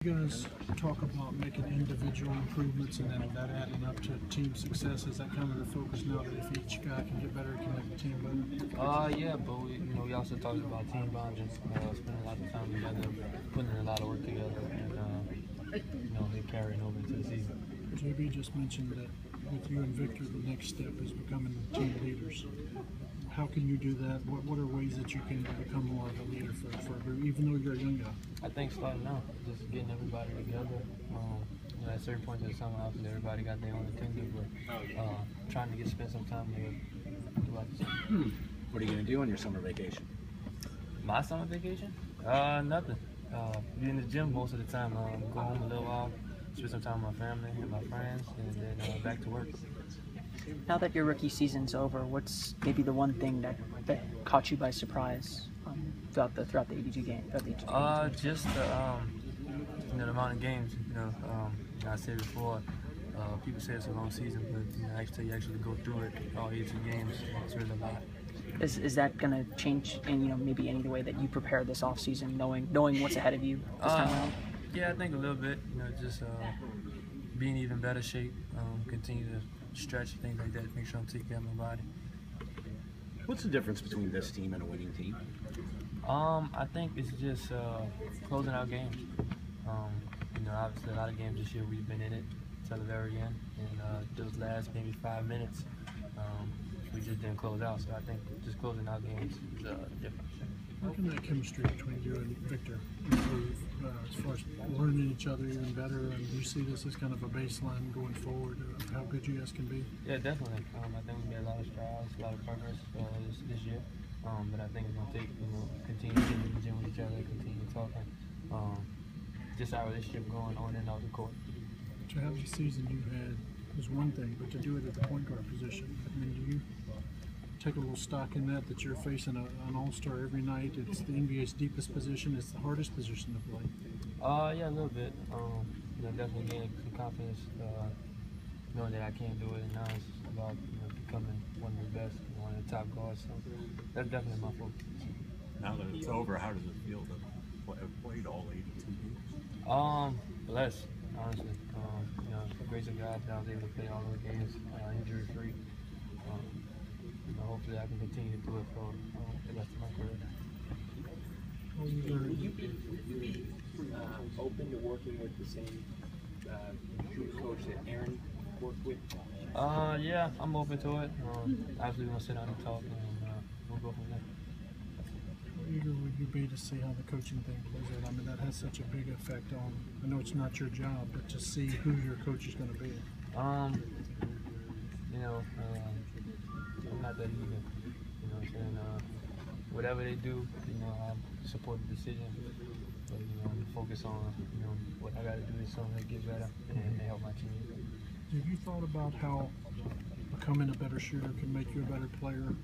You guys talk about making individual improvements and then that adding up to team success. Is that kind of the focus now that if each guy can get better, it can make the team better? Yeah, but we also talked about team bonding, spending a lot of time together, putting in a lot of work together, and it carrying over into the season. JB just mentioned that with you and Victor, the next step is becoming team leaders. How can you do that? What are ways that you can become more of a leader for a group, even though you're a young guy? I think starting out, just getting everybody together. At certain points in the summer, obviously everybody got their own agenda, but trying to spend some time together throughout the summer. What are you going to do on your summer vacation? My summer vacation? Nothing. Be in the gym most of the time. Go home a little while, spend some time with my family and my friends, and then back to work. Now that your rookie season's over, what's maybe the one thing that caught you by surprise throughout the 82 games? Just the amount of games. I said before, people say it's a long season, but actually go through it, all 82 games, it's really a lot. Is that going to change in maybe any way that you prepare this off season, knowing what's ahead of you this time around? Yeah, I think a little bit. Just being even better shape, continue to stretch, things like that, make sure I'm taking care of my body. What's the difference between this team and a winning team? I think it's just closing out games. Obviously a lot of games this year we've been in it till the very end, and those last maybe 5 minutes we just didn't close out. So I think just closing out games is different. How can that chemistry between you and Victor improve as far as learning each other even better? And do you see this as kind of a baseline going forward of how good you guys can be? Yeah, definitely. I think we made a lot of strides, a lot of progress this year. But I think it's going to take, continue to get in the gym with each other, continue talking. Just our relationship going on and off the court. To have the season you had was one thing, but to do it at the point guard position, I mean, do you take a little stock in that you're facing an all-star every night? It's the NBA's deepest position. It's the hardest position to play. Yeah, a little bit. Definitely gaining some confidence, knowing that I can do it, and now it's about becoming one of the best, one of the top guards. So that's definitely my focus. Now that it's over, how does it feel to have played all 82 games? Blessed, honestly. The grace of God that I was able to play all those games injury-free. Hopefully I can continue to do it for the rest of my career. Would you be open to working with the same coach that Aaron worked with? Yeah, I'm open to it. Obviously, we're going to sit down and talk, and we'll go from there. How eager would you be to see how the coaching thing plays out? I mean, that has such a big effect on, I know it's not your job, but to see who your coach is going to be. I'm not that eager. Whatever they do, I support the decision. But I'm focused on what I got to do this summer to get better and help my team. Have you thought about how becoming a better shooter can make you a better player?